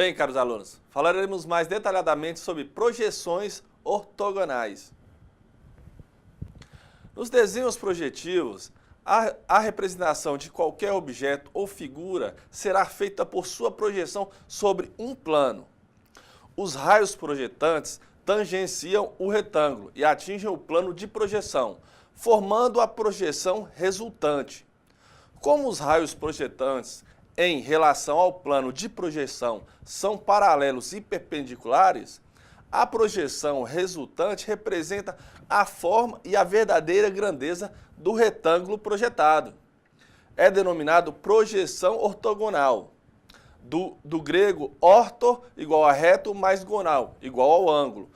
Bem, caros alunos, falaremos mais detalhadamente sobre projeções ortogonais. Nos desenhos projetivos, a representação de qualquer objeto ou figura será feita por sua projeção sobre um plano. Os raios projetantes tangenciam o retângulo e atingem o plano de projeção, formando a projeção resultante. Como os raios projetantes em relação ao plano de projeção são paralelos e perpendiculares, a projeção resultante representa a forma e a verdadeira grandeza do retângulo projetado. É denominado projeção ortogonal. Do grego orto igual a reto mais gonal igual ao ângulo,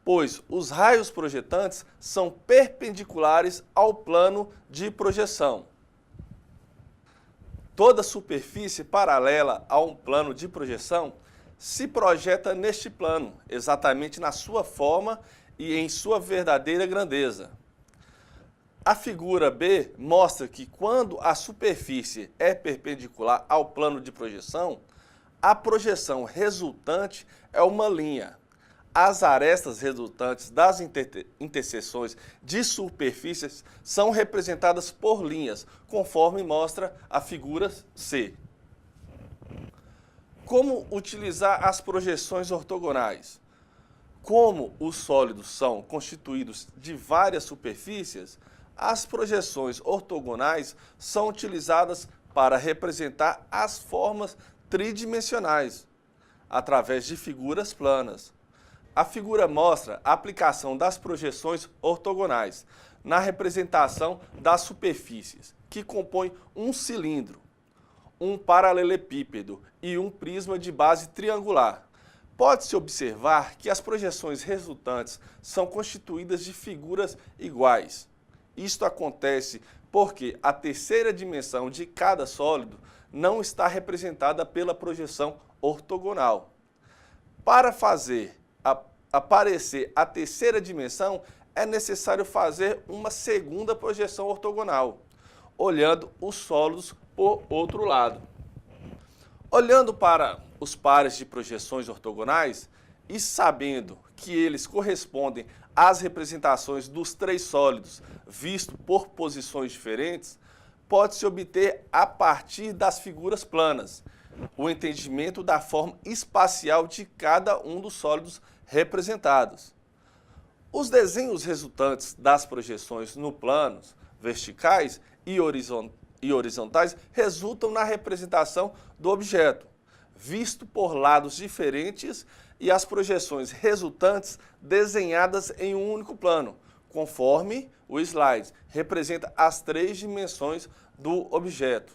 pois os raios projetantes são perpendiculares ao plano de projeção. Toda superfície paralela a um plano de projeção se projeta neste plano, exatamente na sua forma e em sua verdadeira grandeza. A figura B mostra que quando a superfície é perpendicular ao plano de projeção, a projeção resultante é uma linha. As arestas resultantes das interseções de superfícies são representadas por linhas, conforme mostra a figura C. Como utilizar as projeções ortogonais? Como os sólidos são constituídos de várias superfícies, as projeções ortogonais são utilizadas para representar as formas tridimensionais, através de figuras planas. A figura mostra a aplicação das projeções ortogonais na representação das superfícies, que compõem um cilindro, um paralelepípedo e um prisma de base triangular. Pode-se observar que as projeções resultantes são constituídas de figuras iguais. Isto acontece porque a terceira dimensão de cada sólido não está representada pela projeção ortogonal. Para fazer aparecer a terceira dimensão, é necessário fazer uma segunda projeção ortogonal, olhando os sólidos por outro lado. Olhando para os pares de projeções ortogonais e sabendo que eles correspondem às representações dos três sólidos vistos por posições diferentes, pode-se obter, a partir das figuras planas, o entendimento da forma espacial de cada um dos sólidos representados. Os desenhos resultantes das projeções no planos verticais e horizontais resultam na representação do objeto, visto por lados diferentes, e as projeções resultantes desenhadas em um único plano, conforme o slide representa as três dimensões do objeto.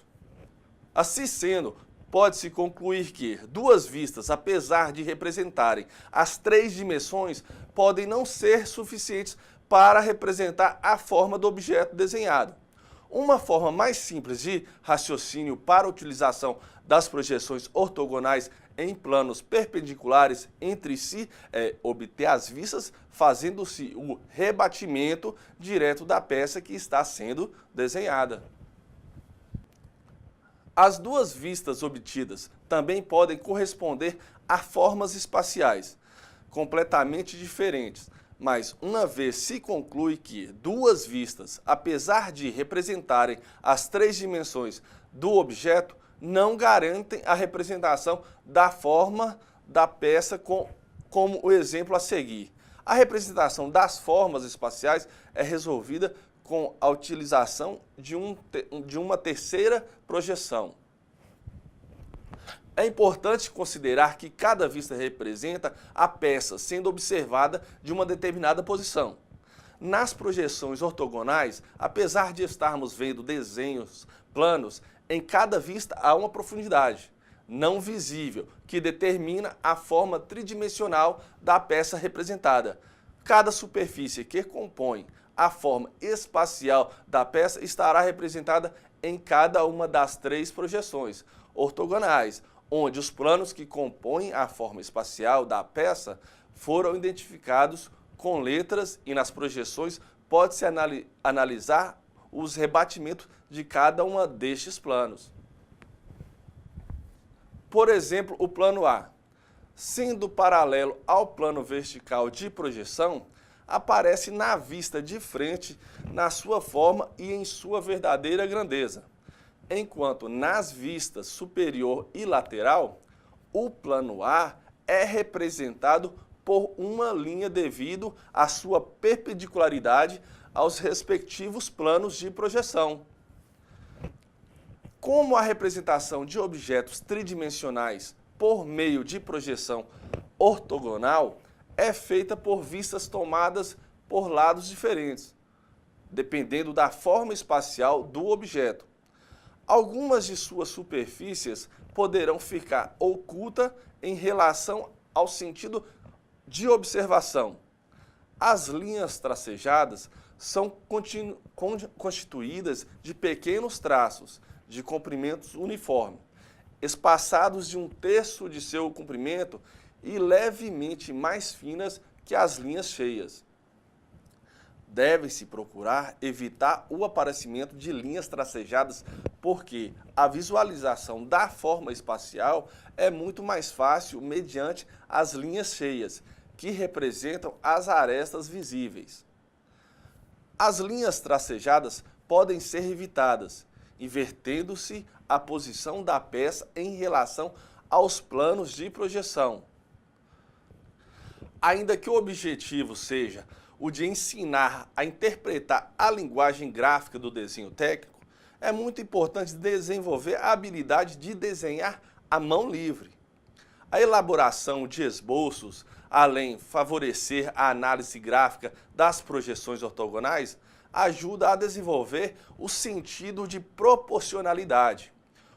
Assim sendo, pode-se concluir que duas vistas, apesar de representarem as três dimensões, podem não ser suficientes para representar a forma do objeto desenhado. Uma forma mais simples de raciocínio para a utilização das projeções ortogonais em planos perpendiculares entre si é obter as vistas fazendo-se o rebatimento direto da peça que está sendo desenhada. As duas vistas obtidas também podem corresponder a formas espaciais completamente diferentes, mas uma vez se conclui que duas vistas, apesar de representarem as três dimensões do objeto, não garantem a representação da forma da peça como o exemplo a seguir. A representação das formas espaciais é resolvida com a utilização de uma terceira projeção. É importante considerar que cada vista representa a peça sendo observada de uma determinada posição. Nas projeções ortogonais, apesar de estarmos vendo desenhos planos, em cada vista há uma profundidade não visível que determina a forma tridimensional da peça representada. Cada superfície que compõe a forma espacial da peça estará representada em cada uma das três projeções ortogonais, onde os planos que compõem a forma espacial da peça foram identificados com letras, e nas projeções pode-se analisar os rebatimentos de cada uma destes planos. Por exemplo, o plano A. sendo paralelo ao plano vertical de projeção, aparece na vista de frente, na sua forma e em sua verdadeira grandeza. Enquanto nas vistas superior e lateral, o plano A é representado por uma linha devido à sua perpendicularidade aos respectivos planos de projeção. Como a representação de objetos tridimensionais por meio de projeção ortogonal é feita por vistas tomadas por lados diferentes, dependendo da forma espacial do objeto. Algumas de suas superfícies poderão ficar ocultas em relação ao sentido de observação. As linhas tracejadas são constituídas de pequenos traços de comprimentos uniformes, espaçados de 1/3 de seu comprimento e levemente mais finas que as linhas cheias. Deve-se procurar evitar o aparecimento de linhas tracejadas porque a visualização da forma espacial é muito mais fácil mediante as linhas cheias, que representam as arestas visíveis. As linhas tracejadas podem ser evitadas, invertendo-se a posição da peça em relação aos planos de projeção. Ainda que o objetivo seja o de ensinar a interpretar a linguagem gráfica do desenho técnico, é muito importante desenvolver a habilidade de desenhar à mão livre. A elaboração de esboços, além de favorecer a análise gráfica das projeções ortogonais, ajuda a desenvolver o sentido de proporcionalidade.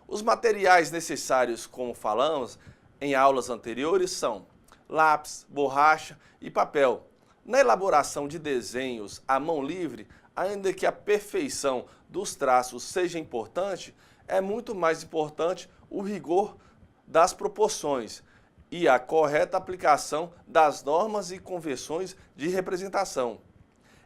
Os materiais necessários, como falamos em aulas anteriores, são lápis, borracha e papel. Na elaboração de desenhos à mão livre, ainda que a perfeição dos traços seja importante, é muito mais importante o rigor das proporções e a correta aplicação das normas e convenções de representação.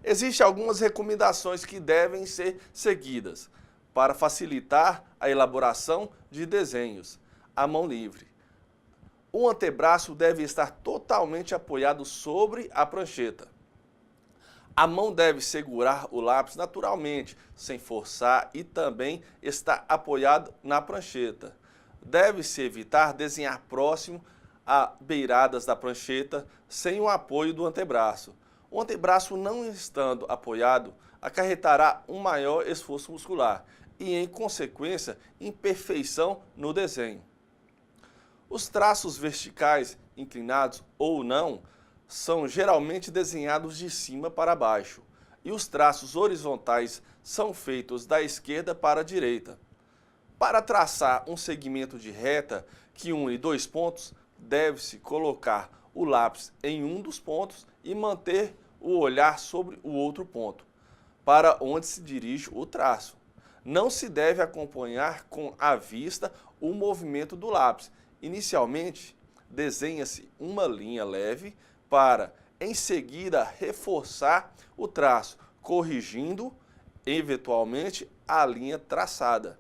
Existem algumas recomendações que devem ser seguidas para facilitar a elaboração de desenhos à mão livre. O antebraço deve estar totalmente apoiado sobre a prancheta. A mão deve segurar o lápis naturalmente, sem forçar e também estar apoiado na prancheta. Deve-se evitar desenhar próximo a beiradas da prancheta sem o apoio do antebraço. O antebraço não estando apoiado acarretará um maior esforço muscular e, em consequência, imperfeição no desenho. Os traços verticais, inclinados ou não, são geralmente desenhados de cima para baixo, e os traços horizontais são feitos da esquerda para a direita. Para traçar um segmento de reta que une dois pontos, deve-se colocar o lápis em um dos pontos e manter o olhar sobre o outro ponto, para onde se dirige o traço. Não se deve acompanhar com a vista o movimento do lápis. Inicialmente, desenha-se uma linha leve para, em seguida, reforçar o traço, corrigindo, eventualmente, a linha traçada.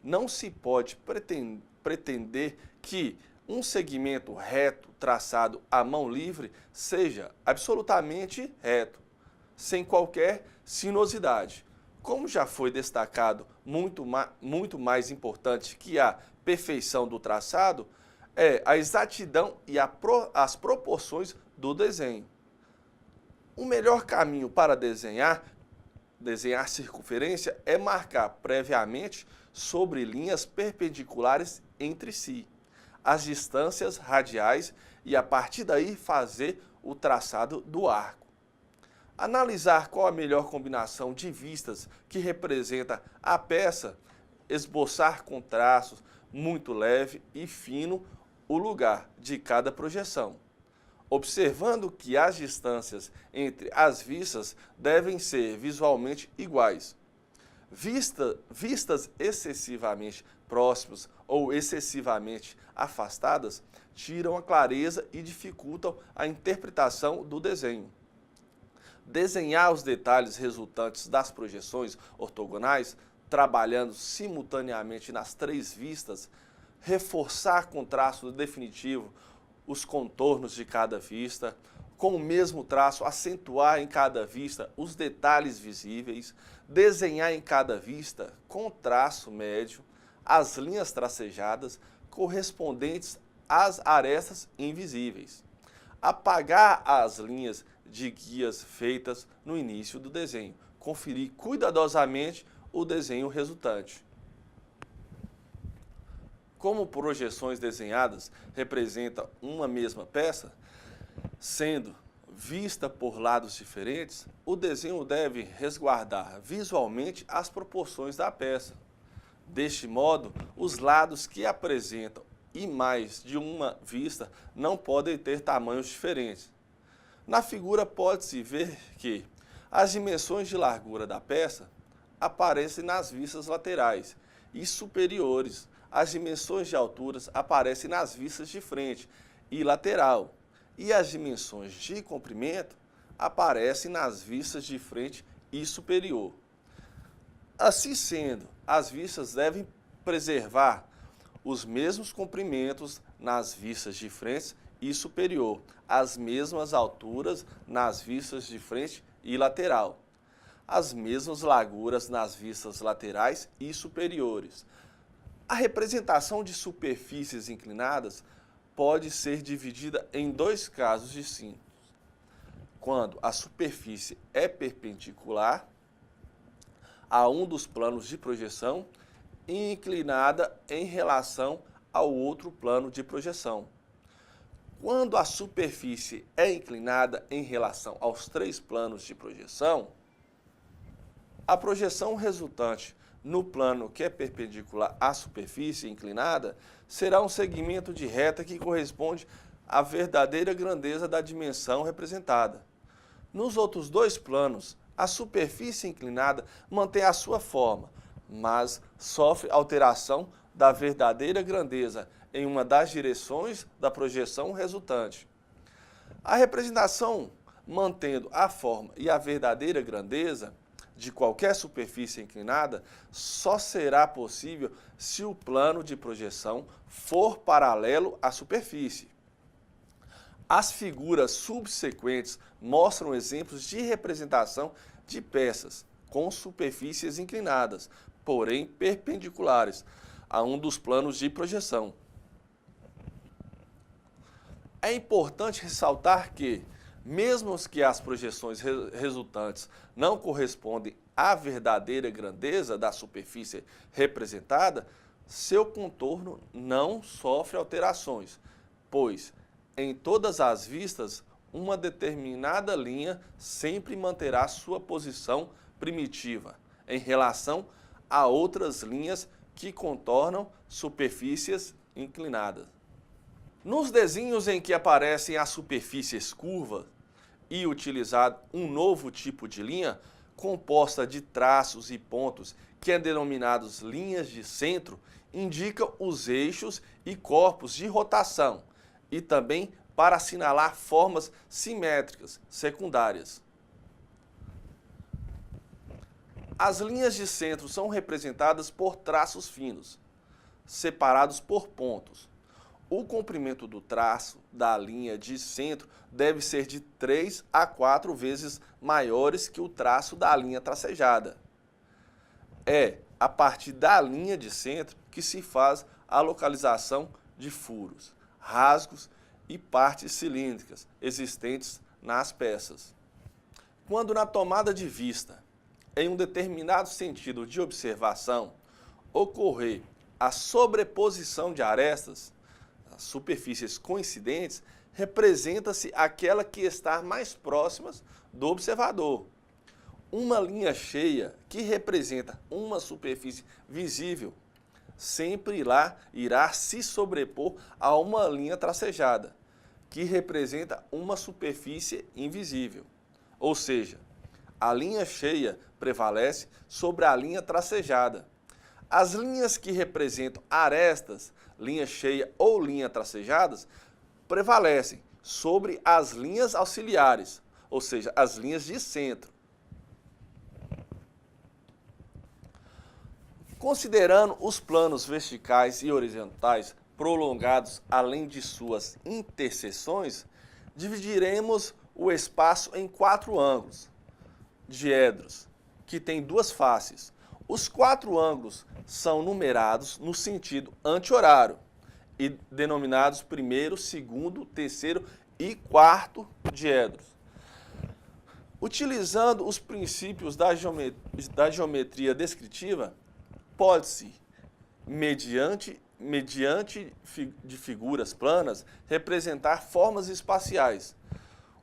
Não se pode pretender que um segmento reto traçado à mão livre seja absolutamente reto, sem qualquer sinuosidade. Como já foi destacado, muito mais importante que a perfeição do traçado é a exatidão e as proporções do desenho. O melhor caminho para desenhar circunferência é marcar previamente sobre linhas perpendiculares entre si as distâncias radiais e a partir daí fazer o traçado do arco. Analisar qual a melhor combinação de vistas que representa a peça, esboçar com traços muito leve e fino o lugar de cada projeção, observando que as distâncias entre as vistas devem ser visualmente iguais. Vistas excessivamente próximas ou excessivamente afastadas tiram a clareza e dificultam a interpretação do desenho. Desenhar os detalhes resultantes das projeções ortogonais, trabalhando simultaneamente nas três vistas, reforçar com traço definitivo os contornos de cada vista, com o mesmo traço, acentuar em cada vista os detalhes visíveis, desenhar em cada vista, com traço médio, as linhas tracejadas correspondentes às arestas invisíveis. Apagar as linhas de guias feitas no início do desenho. Conferir cuidadosamente o desenho resultante. Como projeções desenhadas representam uma mesma peça, sendo vista por lados diferentes, o desenho deve resguardar visualmente as proporções da peça. Deste modo, os lados que apresentam e mais de uma vista não podem ter tamanhos diferentes. Na figura pode-se ver que as dimensões de largura da peça aparecem nas vistas laterais e superiores. As dimensões de alturas aparecem nas vistas de frente e lateral. E as dimensões de comprimento aparecem nas vistas de frente e superior. Assim sendo, as vistas devem preservar os mesmos comprimentos nas vistas de frente e superior, as mesmas alturas nas vistas de frente e lateral, as mesmas larguras nas vistas laterais e superiores. A representação de superfícies inclinadas pode ser dividida em dois casos distintos. Quando a superfície é perpendicular a um dos planos de projeção e inclinada em relação ao outro plano de projeção. Quando a superfície é inclinada em relação aos três planos de projeção, a projeção resultante no plano que é perpendicular à superfície inclinada será um segmento de reta que corresponde à verdadeira grandeza da dimensão representada. Nos outros dois planos, a superfície inclinada mantém a sua forma, mas sofre alteração da verdadeira grandeza em uma das direções da projeção resultante. A representação mantendo a forma e a verdadeira grandeza de qualquer superfície inclinada só será possível se o plano de projeção for paralelo à superfície. As figuras subsequentes mostram exemplos de representação de peças com superfícies inclinadas, porém perpendiculares a um dos planos de projeção. É importante ressaltar que, mesmo que as projeções resultantes não correspondem à verdadeira grandeza da superfície representada, seu contorno não sofre alterações, pois, em todas as vistas, uma determinada linha sempre manterá sua posição primitiva em relação a outras linhas que contornam superfícies inclinadas. Nos desenhos em que aparecem as superfícies curvas e utilizado um novo tipo de linha, composta de traços e pontos, que é denominados linhas de centro, indica os eixos e corpos de rotação e também para assinalar formas simétricas secundárias. As linhas de centro são representadas por traços finos, separados por pontos. O comprimento do traço da linha de centro deve ser de 3 a 4 vezes maiores que o traço da linha tracejada. É a partir da linha de centro que se faz a localização de furos, rasgos e partes cilíndricas existentes nas peças. Quando na tomada de vista, em um determinado sentido de observação, ocorrer a sobreposição de arestas, as superfícies coincidentes, representa-se aquela que está mais próxima do observador. Uma linha cheia que representa uma superfície visível sempre lá irá se sobrepor a uma linha tracejada, que representa uma superfície invisível. Ou seja, a linha cheia prevalece sobre a linha tracejada. As linhas que representam arestas, linha cheia ou linha tracejadas, prevalecem sobre as linhas auxiliares, ou seja, as linhas de centro. Considerando os planos verticais e horizontais prolongados além de suas interseções, dividiremos o espaço em 4 ângulos diedros, que têm 2 faces. Os 4 ângulos são numerados no sentido anti-horário e denominados primeiro, segundo, terceiro e quarto diedros. Utilizando os princípios da geometria descritiva, pode-se, mediante de figuras planas, representar formas espaciais,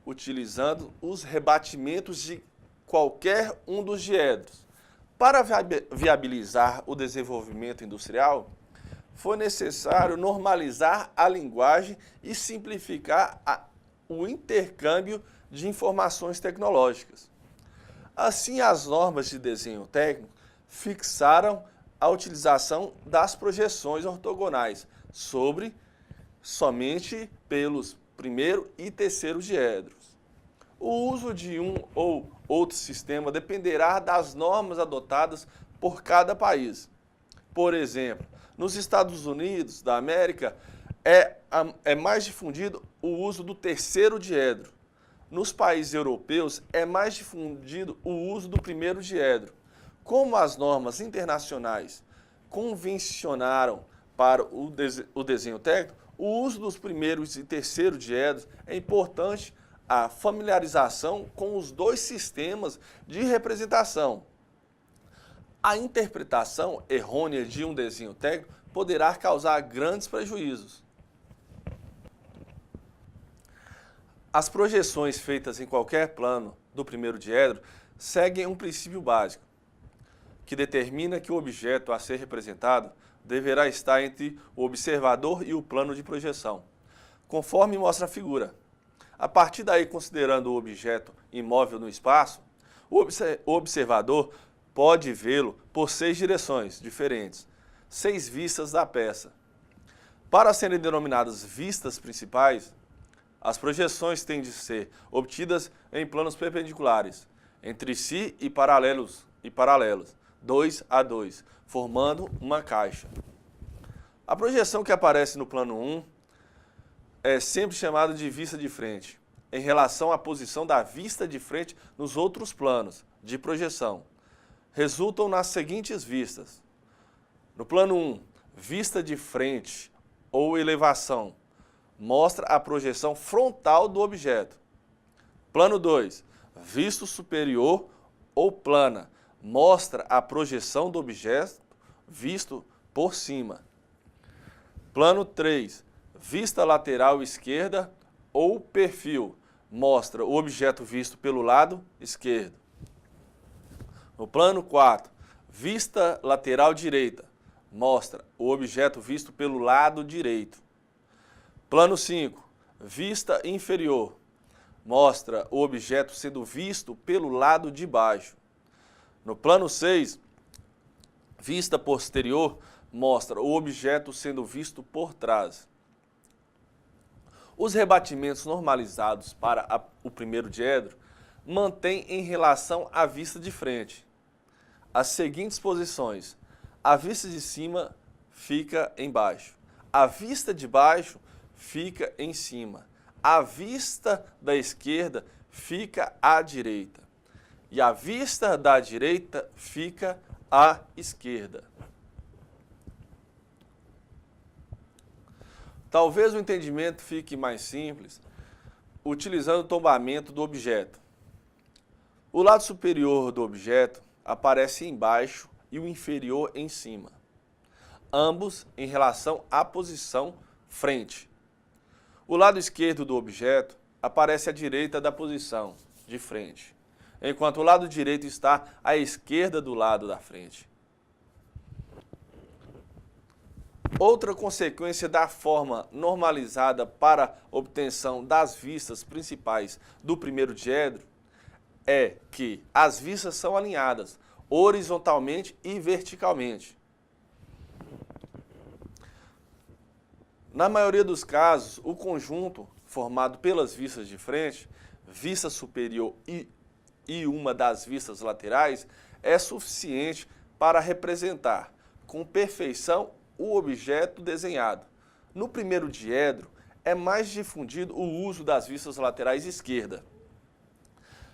utilizando os rebatimentos de qualquer um dos diedros. Para viabilizar o desenvolvimento industrial, foi necessário normalizar a linguagem e simplificar o intercâmbio de informações tecnológicas. Assim, as normas de desenho técnico fixaram a utilização das projeções ortogonais somente pelos primeiro e terceiro diedros. O uso de um ou outro sistema dependerá das normas adotadas por cada país. Por exemplo, nos Estados Unidos da América é mais difundido o uso do terceiro diedro. Nos países europeus é mais difundido o uso do primeiro diedro. Como as normas internacionais convencionaram para o desenho técnico, o uso dos primeiros e terceiro diedros é importante a familiarização com os 2 sistemas de representação. A interpretação errônea de um desenho técnico poderá causar grandes prejuízos. As projeções feitas em qualquer plano do primeiro diedro seguem um princípio básico, que determina que o objeto a ser representado deverá estar entre o observador e o plano de projeção, conforme mostra a figura. A partir daí, considerando o objeto imóvel no espaço, o observador pode vê-lo por 6 direções diferentes, 6 vistas da peça. Para serem denominadas vistas principais, as projeções têm de ser obtidas em planos perpendiculares, entre si e paralelos, 2 a 2, formando uma caixa. A projeção que aparece no plano 1 é sempre chamada de vista de frente, em relação à posição da vista de frente nos outros planos de projeção. Resultam nas seguintes vistas. No plano 1, vista de frente ou elevação, mostra a projeção frontal do objeto. Plano 2, visto superior ou plana, mostra a projeção do objeto visto por cima. Plano 3, vista lateral esquerda ou perfil, mostra o objeto visto pelo lado esquerdo. No plano 4, vista lateral direita, mostra o objeto visto pelo lado direito. Plano 5, vista inferior, mostra o objeto sendo visto pelo lado de baixo. No plano 6, vista posterior, mostra o objeto sendo visto por trás. Os rebatimentos normalizados para o primeiro diedro mantêm em relação à vista de frente as seguintes posições. A vista de cima fica embaixo, a vista de baixo fica em cima, a vista da esquerda fica à direita e a vista da direita fica à esquerda. Talvez o entendimento fique mais simples utilizando o tombamento do objeto. O lado superior do objeto aparece embaixo e o inferior em cima, ambos em relação à posição frente. O lado esquerdo do objeto aparece à direita da posição de frente, enquanto o lado direito está à esquerda do lado da frente. Outra consequência da forma normalizada para obtenção das vistas principais do primeiro diedro é que as vistas são alinhadas horizontalmente e verticalmente. Na maioria dos casos, o conjunto formado pelas vistas de frente, vista superior e uma das vistas laterais, é suficiente para representar com perfeição o objeto desenhado. No primeiro diedro, é mais difundido o uso das vistas laterais esquerda,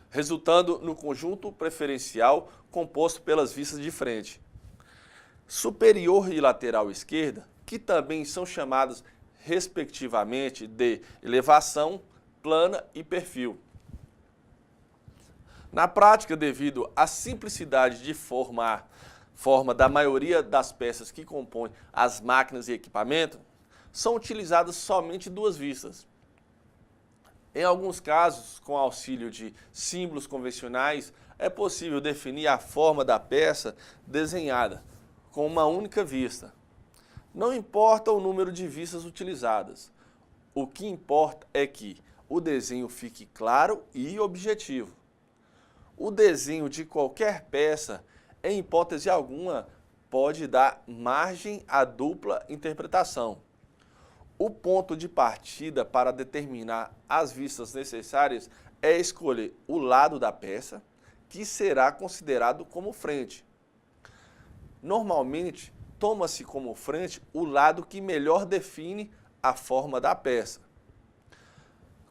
resultando no conjunto preferencial composto pelas vistas de frente, superior e lateral esquerda, que também são chamadas respectivamente de elevação, plana e perfil. Na prática, devido à simplicidade de forma da maioria das peças que compõem as máquinas e equipamentos, são utilizadas somente duas vistas. Em alguns casos, com auxílio de símbolos convencionais, é possível definir a forma da peça desenhada com uma única vista. Não importa o número de vistas utilizadas, o que importa é que o desenho fique claro e objetivo. O desenho de qualquer peça, em hipótese alguma, pode dar margem à dupla interpretação. O ponto de partida para determinar as vistas necessárias é escolher o lado da peça, que será considerado como frente. Normalmente, toma-se como frente o lado que melhor define a forma da peça.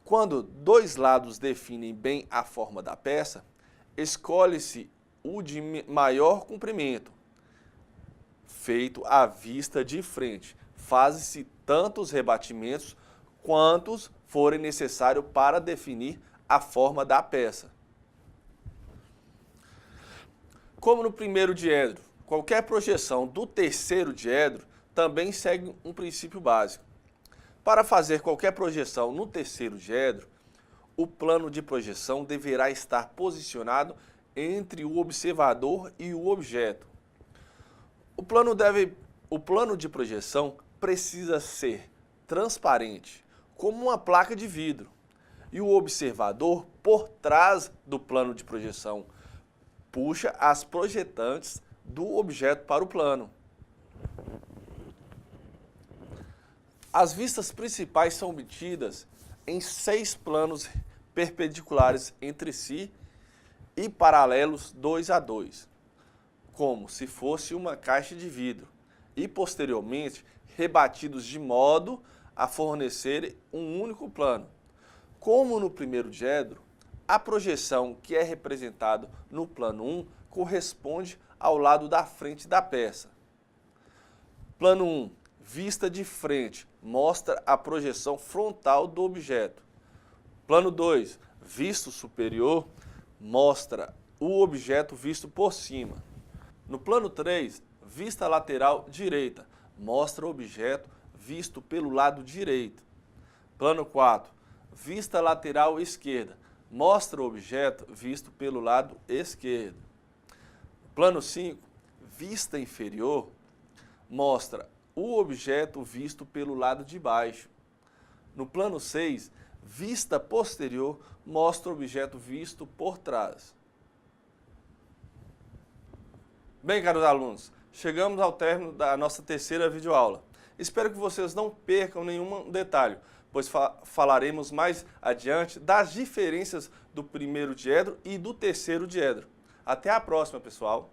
Quando dois lados definem bem a forma da peça, escolhe-se o de maior comprimento, feito à vista de frente. Fazem-se tantos rebatimentos quantos forem necessários para definir a forma da peça. Como no primeiro diedro, qualquer projeção do terceiro diedro também segue um princípio básico. Para fazer qualquer projeção no terceiro diedro, o plano de projeção deverá estar posicionado entre o observador e o objeto. O plano de projeção precisa ser transparente, como uma placa de vidro, e o observador, por trás do plano de projeção, puxa as projetantes do objeto para o plano. As vistas principais são obtidas em 6 planos perpendiculares entre si e paralelos 2 a 2, como se fosse uma caixa de vidro, e posteriormente rebatidos de modo a fornecer um único plano. Como no primeiro diedro, a projeção que é representada no plano 1 corresponde ao lado da frente da peça. Plano 1, vista de frente, mostra a projeção frontal do objeto. Plano 2, visto superior, mostra o objeto visto por cima. No plano 3, vista lateral direita, mostra o objeto visto pelo lado direito. Plano 4, vista lateral esquerda, mostra o objeto visto pelo lado esquerdo. Plano 5, vista inferior, mostra o objeto visto pelo lado de baixo. No plano 6, vista posterior, mostra o objeto visto por trás. Bem, caros alunos, chegamos ao término da nossa terceira videoaula. Espero que vocês não percam nenhum detalhe, pois falaremos mais adiante das diferenças do primeiro diedro e do terceiro diedro. Até a próxima, pessoal!